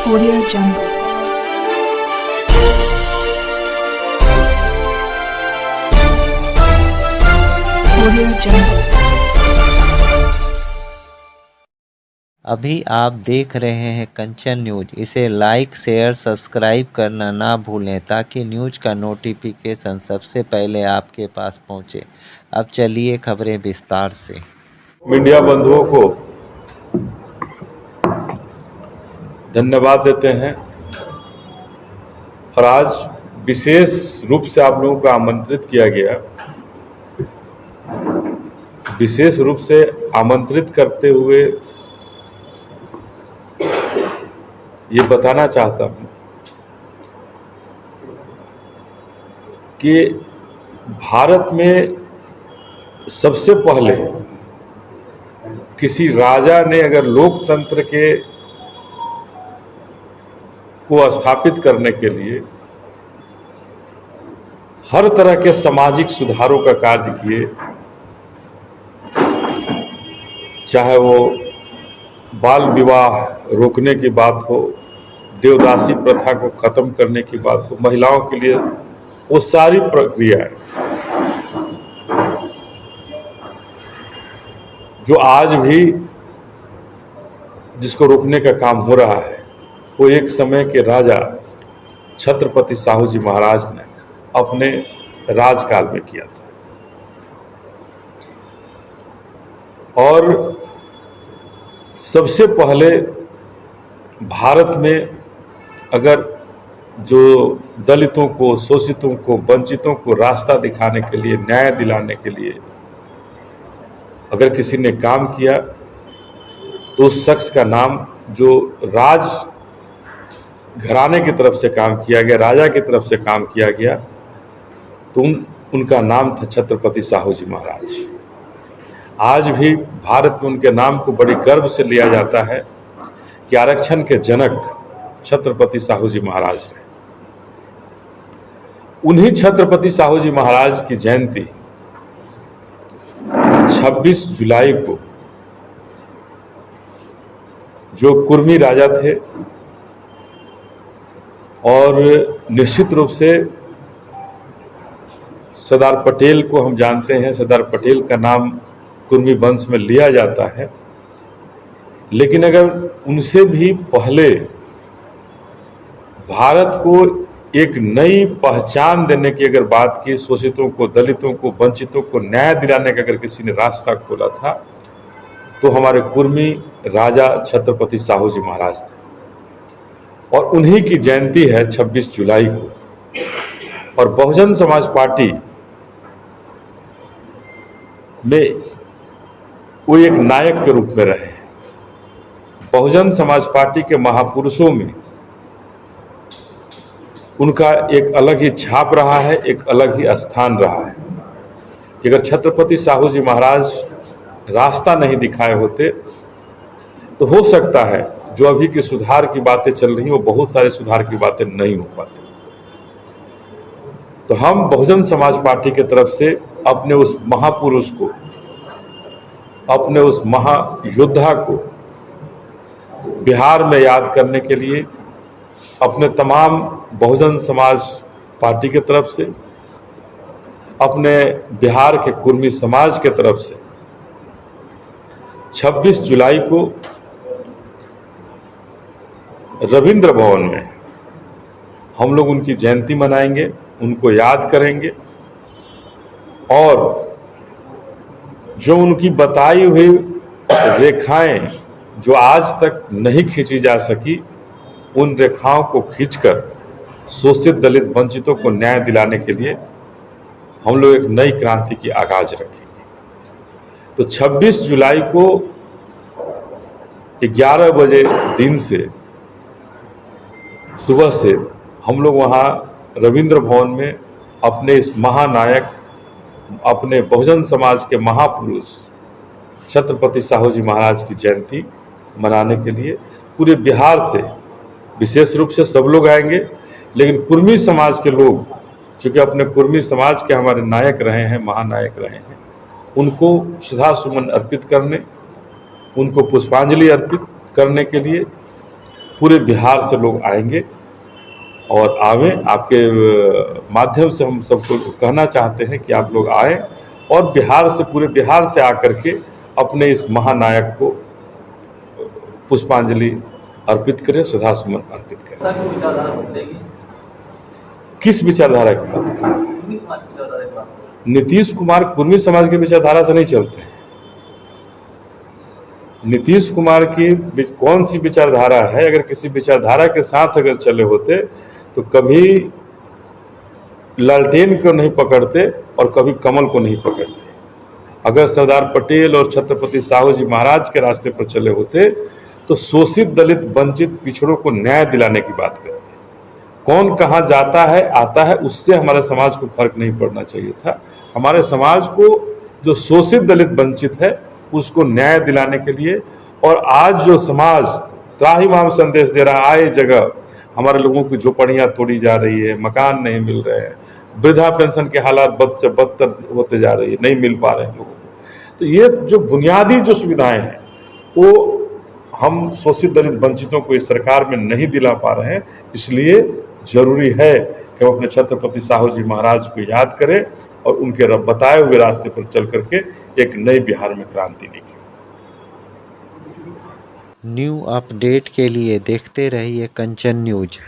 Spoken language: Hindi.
Audio Jungle. Audio Jungle. अभी आप देख रहे हैं कंचन न्यूज। इसे लाइक शेयर सब्सक्राइब करना ना भूलें ताकि न्यूज का नोटिफिकेशन सबसे पहले आपके पास पहुंचे। अब चलिए खबरें विस्तार से। मीडिया बंधुओं को धन्यवाद देते हैं और आज विशेष रूप से आप लोगों को आमंत्रित किया गया। विशेष रूप से आमंत्रित करते हुए ये बताना चाहता हूं कि भारत में सबसे पहले किसी राजा ने अगर लोकतंत्र को स्थापित करने के लिए हर तरह के सामाजिक सुधारों का कार्य किए, चाहे वो बाल विवाह रोकने की बात हो, देवदासी प्रथा को खत्म करने की बात हो, महिलाओं के लिए वो सारी प्रक्रियाएं जो आज भी जिसको रोकने का काम हो रहा है, वो एक समय के राजा छत्रपति साहू जी महाराज ने अपने राजकाल में किया था। और सबसे पहले भारत में अगर जो दलितों को, शोषितों को, वंचितों को रास्ता दिखाने के लिए, न्याय दिलाने के लिए अगर किसी ने काम किया तो उस शख्स का नाम, जो राज घराने की तरफ से काम किया गया, राजा की तरफ से काम किया गया, तो उनका नाम था छत्रपति साहू जी महाराज। आज भी भारत में उनके नाम को बड़ी गर्व से लिया जाता है कि आरक्षण के जनक छत्रपति साहू जी महाराज रहे। उन्हीं छत्रपति साहू जी महाराज की जयंती 26 जुलाई को जो कुर्मी राजा थे, और निश्चित रूप से सरदार पटेल को हम जानते हैं, सरदार पटेल का नाम कुर्मी वंश में लिया जाता है, लेकिन अगर उनसे भी पहले भारत को एक नई पहचान देने की अगर बात की, शोषितों को, दलितों को, वंचितों को न्याय दिलाने का अगर किसी ने रास्ता खोला था, तो हमारे कुर्मी राजा छत्रपति साहू जी महाराज थे। और उन्हीं की जयंती है 26 जुलाई को। और बहुजन समाज पार्टी में वो एक नायक के रूप में रहे। बहुजन समाज पार्टी के महापुरुषों में उनका एक अलग ही छाप रहा है, एक अलग ही स्थान रहा है कि अगर छत्रपति साहू जी महाराज रास्ता नहीं दिखाए होते तो हो सकता है जो अभी की सुधार की बातें चल रही हैं, वो बहुत सारे सुधार की बातें नहीं हो पाती। तो हम बहुजन समाज पार्टी की तरफ से अपने उस महापुरुष को, अपने उस महायोद्धा को बिहार में याद करने के लिए अपने तमाम बहुजन समाज पार्टी की तरफ से, अपने बिहार के कुर्मी समाज के तरफ से 26 जुलाई को रविंद्र भवन में हम लोग उनकी जयंती मनाएंगे, उनको याद करेंगे, और जो उनकी बताई हुई रेखाएं जो आज तक नहीं खींची जा सकी, उन रेखाओं को खींचकर शोषित, दलित, वंचितों को न्याय दिलाने के लिए हम लोग एक नई क्रांति की आगाज रखेंगे। तो 26 जुलाई को 11 बजे दिन से, सुबह से हम लोग वहाँ रविंद्र भवन में अपने इस महानायक, अपने बहुजन समाज के महापुरुष छत्रपति साहू जी महाराज की जयंती मनाने के लिए पूरे बिहार से, विशेष रूप से सब लोग आएंगे, लेकिन कुर्मी समाज के लोग, चूँकि अपने कुर्मी समाज के हमारे नायक रहे हैं, महानायक रहे हैं, उनको श्रद्धा सुमन अर्पित करने, उनको पुष्पांजलि अर्पित करने के लिए पूरे बिहार से लोग आएंगे और आवें। आपके माध्यम से हम सबको कहना चाहते हैं कि आप लोग आएं और बिहार से, पूरे बिहार से आकर के अपने इस महानायक को पुष्पांजलि अर्पित करें, श्रद्धासुमन अर्पित करें। किस विचारधारा की बात? नीतीश कुमार कुर्मी समाज की विचारधारा से नहीं चलते हैं। नीतीश कुमार की कौन सी विचारधारा है? अगर किसी विचारधारा के साथ अगर चले होते तो कभी लालटेन को नहीं पकड़ते और कभी कमल को नहीं पकड़ते। अगर सरदार पटेल और छत्रपति साहू जी महाराज के रास्ते पर चले होते तो शोषित, दलित, वंचित, पिछड़ों को न्याय दिलाने की बात करते। कौन कहाँ जाता है आता है उससे हमारे समाज को फर्क नहीं पड़ना चाहिए था। हमारे समाज को जो शोषित, दलित, वंचित है उसको न्याय दिलाने के लिए, और आज जो समाज त्राहिमाम संदेश दे रहा, आए जगह हमारे लोगों की झोपड़ियाँ तोड़ी जा रही है, मकान नहीं मिल रहे हैं, वृद्धा पेंशन के हालात बद से बदतर होते जा रही है, नहीं मिल पा रहे हैं लोगों को। तो ये जो बुनियादी जो सुविधाएं हैं वो हम शोषित, दलित, वंचितों को इस सरकार में नहीं दिला पा रहे हैं। इसलिए जरूरी है कि हम अपने छत्रपति साहू जी महाराज को याद करें और उनके बताए हुए रास्ते पर चल करके एक नई बिहार में क्रांति लिखें। न्यू अपडेट के लिए देखते रहिए कंचन न्यूज।